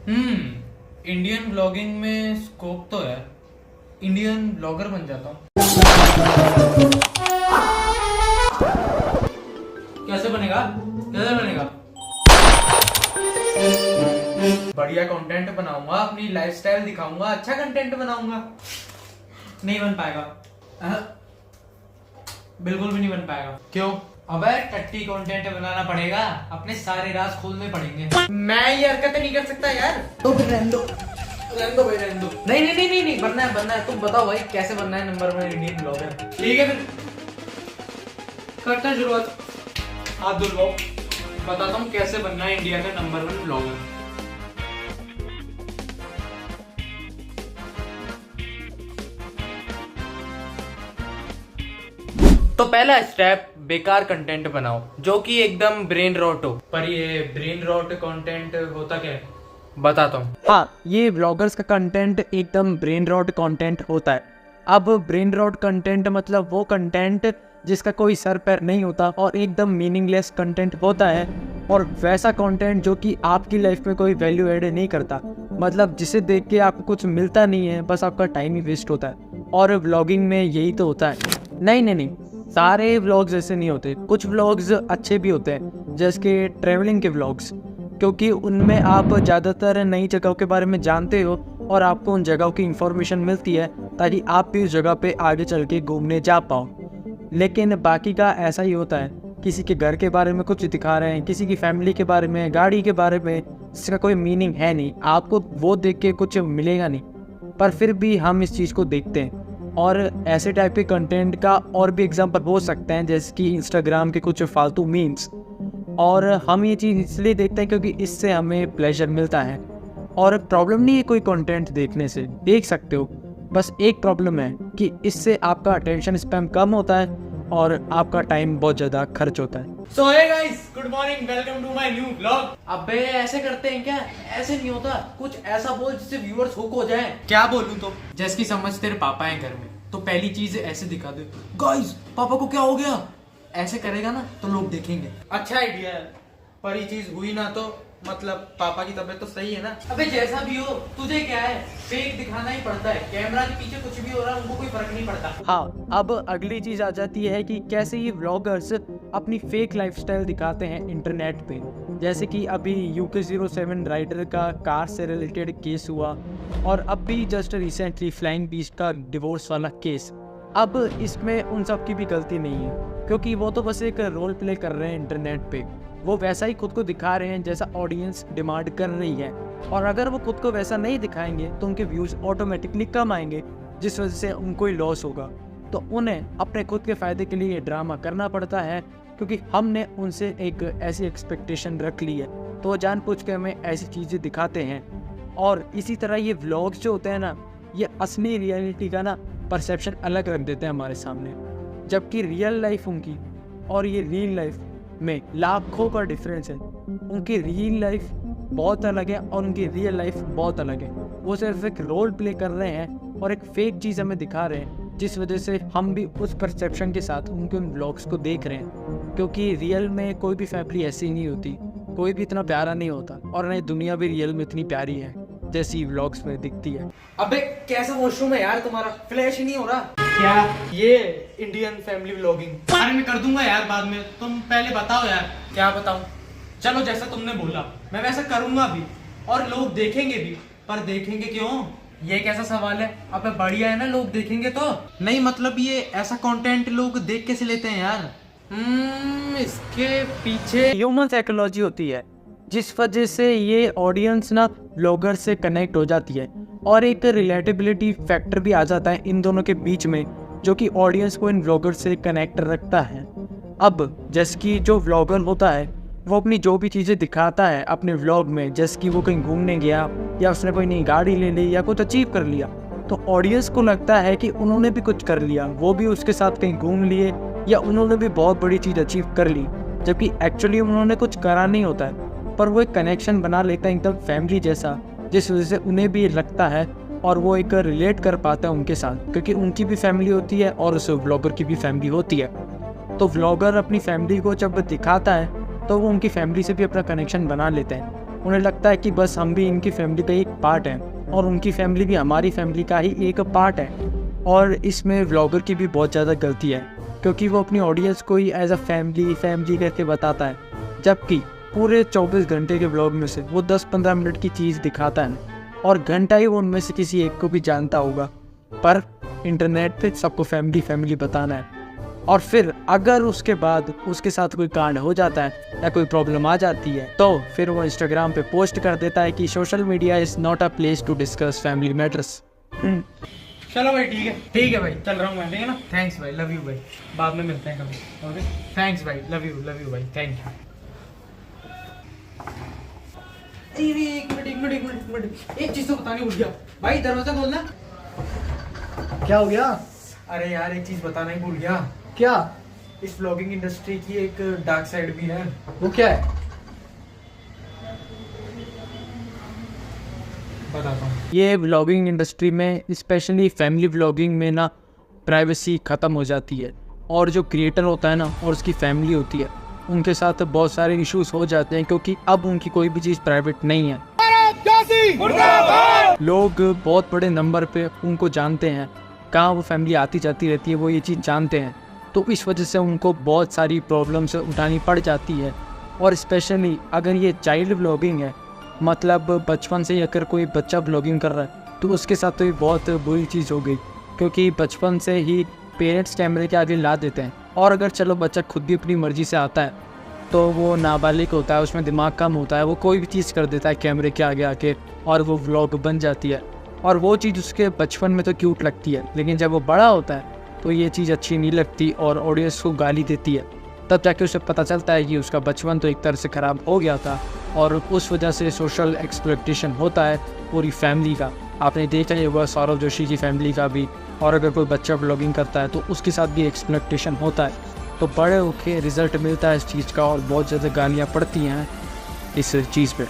Indian blogging में scope तो है। इंडियन ब्लॉगर बन जाता हूँ। कैसे बनेगा? कैसे बनेगा? बढ़िया कंटेंट बनाऊंगा, अपनी लाइफस्टाइल दिखाऊंगा, अच्छा कंटेंट बनाऊंगा। नहीं बन पाएगा, बिल्कुल भी नहीं बन पाएगा। क्यों? अबे टट्टी कंटेंट बनाना पड़ेगा, अपने सारे राज खोलने पड़ेंगे। मैं ये हरकतें नहीं कर सकता यार। तो फिर रहने दो भाई, रहने दो। नहीं नहीं नहीं नहीं नहीं बनना है। तुम बताओ भाई कैसे बनना है नंबर 1 इंडियन ब्लॉगर। ठीक है फिर करते हैं शुरुआत। हाथ धुल लो, बताता हूँ कैसे बनना है इंडिया का नंबर 1 ब्लॉगर। तो पहला स्टेप, बेकार कंटेंट बनाओ जो कि एकदम ब्रेन रॉट हो। पर ये ब्रेन रॉट कंटेंट होता क्या है बताता हूँ। हाँ, ये ब्लॉगर्स का कंटेंट एकदम ब्रेन रॉट कंटेंट होता है। अब ब्रेन रॉट कंटेंट मतलब वो कंटेंट जिसका कोई सर पैर नहीं होता और एकदम मीनिंगलेस कंटेंट होता है, और वैसा कंटेंट जो कि आपकी लाइफ में कोई वैल्यू ऐड नहीं करता, मतलब जिसे देख के आपको कुछ मिलता नहीं है, बस आपका टाइम ही वेस्ट होता है। और व्लॉगिंग में यही तो होता है। नहीं, सारे व्लॉग्स ऐसे नहीं होते, कुछ व्लॉग्स अच्छे भी होते हैं, जैसे कि ट्रैवलिंग के व्लॉग्स, क्योंकि उनमें आप ज़्यादातर नई जगहों के बारे में जानते हो और आपको उन जगहों की इन्फॉर्मेशन मिलती है ताकि आप भी उस जगह पे आगे चल के घूमने जा पाओ। लेकिन बाकी का ऐसा ही होता है, किसी के घर के बारे में कुछ दिखा रहे हैं, किसी की फैमिली के बारे में, गाड़ी के बारे में, जिसका कोई मीनिंग है नहीं, आपको वो देख के कुछ मिलेगा नहीं, पर फिर भी हम इस चीज़ को देखते हैं। और ऐसे टाइप के कंटेंट का और भी एग्जांपल हो सकते हैं, जैसे कि इंस्टाग्राम के कुछ फालतू मीम्स, और हम ये चीज़ इसलिए देखते हैं क्योंकि इससे हमें प्लेजर मिलता है। और प्रॉब्लम नहीं है कोई कंटेंट देखने से, देख सकते हो, बस एक प्रॉब्लम है कि इससे आपका अटेंशन स्पैम कम होता है और आपका टाइम बहुत ज़्यादा खर्च होता है। So hey guys, good morning, welcome to my new vlog. अबे ऐसे करते हैं क्या? ऐसे नहीं होता, कुछ ऐसा बोल जिससे व्यूअर्स हुक हो जाए। क्या बोलूं? तो जैसे कि समझ तेरे पापा हैं घर में, तो पहली चीज ऐसे दिखा दे, गाइस पापा को क्या हो गया। ऐसे करेगा ना तो लोग देखेंगे। अच्छा आइडिया है, पर ये चीज हुई ना तो मतलब पापा की तबीयत तो सही है ना। अबे जैसा भी हो, तुझे क्या है, फेक दिखाना ही पड़ता है। कैमरा के पीछे कुछ भी हो रहा है उनको कोई फर्क नहीं पड़ता। हाँ, अब अगली चीज आ जाती है कि कैसे ये व्लॉगर्स अपनी फेक लाइफस्टाइल दिखाते हैं इंटरनेट पे। जैसे कि अभी UK07 राइडर का कार से रिलेटेड केस हुआ, और अब भी जस्ट रिसेंटली फ्लाइंग बीस्ट का डिवोर्स वाला केस। अब इसमें उन सब की भी गलती नहीं है, क्योंकि वो तो बस एक रोल प्ले कर रहे हैं इंटरनेट पे। वो वैसा ही खुद को दिखा रहे हैं जैसा ऑडियंस डिमांड कर रही है, और अगर वो खुद को वैसा नहीं दिखाएंगे तो उनके व्यूज़ ऑटोमेटिकली कम आएंगे, जिस वजह से उनको ही लॉस होगा। तो उन्हें अपने खुद के फ़ायदे के लिए ड्रामा करना पड़ता है, क्योंकि हमने उनसे एक ऐसी एक्सपेक्टेशन रख ली है, तो वो जानबूझ के हमें ऐसी चीज़ें दिखाते हैं। और इसी तरह ये व्लॉग्स जो होते हैं ना, ये असली रियलिटी का ना परसेप्शन अलग रख देते हैं हमारे सामने, जबकि रियल लाइफ उनकी और ये रियल लाइफ में लाखों का डिफरेंस है। उनकी रियल लाइफ बहुत अलग है और उनकी रियल लाइफ बहुत अलग है। वो सिर्फ एक रोल प्ले कर रहे हैं और एक फेक चीज़ हमें दिखा रहे हैं, जिस वजह से हम भी उस परसेप्शन के साथ उनके उन व्लॉग्स को देख रहे हैं। क्योंकि रियल में कोई भी फैमिली ऐसी नहीं होती, कोई भी इतना प्यारा नहीं होता, और नहीं दुनिया भी रियल में इतनी प्यारी है जैसी व्लॉग्स में दिखती है। अबे कैसा वॉशरूम है यार तुम्हारा, फ्लैश ही नहीं हो रहा क्या? ये इंडियन फैमिली व्लॉगिंग। अरे मैं कर दूंगा यार बाद में, तुम पहले बताओ यार। क्या बताऊं? चलो जैसा तुमने बोला मैं वैसा करूंगा भी, और लोग देखेंगे भी। पर देखेंगे क्यों? ये कैसा सवाल है? अबे बढ़िया है ना, लोग देखेंगे तो। नहीं मतलब ये ऐसा कंटेंट लोग देख कैसे लेते हैं यार? इसके पीछे ह्यूमन साइकोलॉजी होती है, जिस वजह से ये ऑडियंस ना व्लॉगर से कनेक्ट हो जाती है, और एक रिलेटेबिलिटी फैक्टर भी आ जाता है इन दोनों के बीच में, जो कि ऑडियंस को इन व्लॉगर से कनेक्ट रखता है। अब जैसे कि जो व्लॉगर होता है वो अपनी जो भी चीज़ें दिखाता है अपने व्लॉग में, जैसे कि वो कहीं घूमने गया या उसने कोई नई गाड़ी ले ली या कुछ अचीव कर लिया, तो ऑडियंस को लगता है कि उन्होंने भी कुछ कर लिया, वो भी उसके साथ कहीं घूम लिए या उन्होंने भी बहुत बड़ी चीज़ अचीव कर ली, जबकि एक्चुअली उन्होंने कुछ करा नहीं होता है। पर वो एक कनेक्शन बना लेता है एकदम फैमिली जैसा, जिस वजह से उन्हें भी लगता है और वो एक रिलेट कर पाता है उनके साथ, क्योंकि उनकी भी फैमिली होती है और उस व्लॉगर की भी फैमिली होती है। तो व्लॉगर अपनी फैमिली को जब दिखाता है तो वो उनकी फैमिली से भी अपना कनेक्शन बना लेते हैं। उन्हें लगता है कि बस हम भी इनकी फैमिली का एक पार्ट हैं और उनकी फैमिली भी हमारी फैमिली का ही एक पार्ट है। और इसमें व्लॉगर की भी बहुत ज़्यादा गलती है, क्योंकि वो अपनी ऑडियंस को ही एज अ फैमिली करके बताता है, जबकि पूरे 24 घंटे के व्लॉग में से वो 10-15 मिनट की चीज़ दिखाता है और घंटा ही वो उनमें से किसी एक को भी जानता होगा। पर इंटरनेट पे सबको फैमिली बताना है, और फिर अगर उसके बाद उसके साथ कोई कांड हो जाता है या कोई प्रॉब्लम आ जाती है तो फिर वो इंस्टाग्राम पे पोस्ट कर देता है कि social media is not a place to discuss family matters. चलो भाई, ठीक है भाई, चल रहा हूँ मैं, ठीक है ना। थैंक्स भाई, लव यू भाई, बाद में मिलते हैं कभी। ओके, थैंक्स भाई, लव यू भाई, थैंक यू। एक मिनट, एक चीज तो बतानी भूल गया भाई, दरवाजा खोलना। क्या हो गया? अरे यार, एक चीज बताना ही भूल गया। क्या? इस ब्लॉगिंग इंडस्ट्री की एक डार्क साइड भी है। वो क्या है? बताता हूँ। ये व्लॉगिंग इंडस्ट्री में स्पेशली फैमिली व्लॉगिंग में ना प्राइवेसी ख़त्म हो जाती है, और जो क्रिएटर होता है ना और उसकी फैमिली होती है उनके साथ बहुत सारे इश्यूज हो जाते हैं, क्योंकि अब उनकी कोई भी चीज़ प्राइवेट नहीं है। लोग बहुत बड़े नंबर पे उनको जानते हैं, कहाँ वो फैमिली आती जाती रहती है वो ये चीज़ जानते हैं, तो इस वजह से उनको बहुत सारी प्रॉब्लम्स उठानी पड़ जाती है। और स्पेशली अगर ये चाइल्ड व्लॉगिंग है, मतलब बचपन से ही अगर कोई बच्चा ब्लॉगिंग कर रहा है तो उसके साथ तो ये बहुत बुरी चीज़ हो गई, क्योंकि बचपन से ही पेरेंट्स कैमरे के आगे ला देते हैं। और अगर चलो बच्चा खुद भी अपनी मर्ज़ी से आता है तो वो नाबालिग होता है, उसमें दिमाग कम होता है, वो कोई भी चीज़ कर देता है कैमरे के आगे आके और वो व्लॉग बन जाती है। और वो चीज़ उसके बचपन में तो क्यूट लगती है, लेकिन जब वो बड़ा होता है तो ये चीज़ अच्छी नहीं लगती और ऑडियंस को गाली देती है। तब जाके उसे पता चलता है कि उसका बचपन तो एक तरह से ख़राब हो गया था और उस वजह से सोशल एक्सप्लॉयटेशन होता है पूरी फैमिली का। आपने देखा ही होगा सौरभ जोशी की फैमिली का भी, और अगर कोई बच्चा ब्लॉगिंग करता है तो उसके साथ भी एक्सप्लॉयटेशन होता है। तो बड़े होके रिज़ल्ट मिलता है इस चीज़ का और बहुत ज़्यादा गालियाँ पड़ती हैं इस चीज़ पे।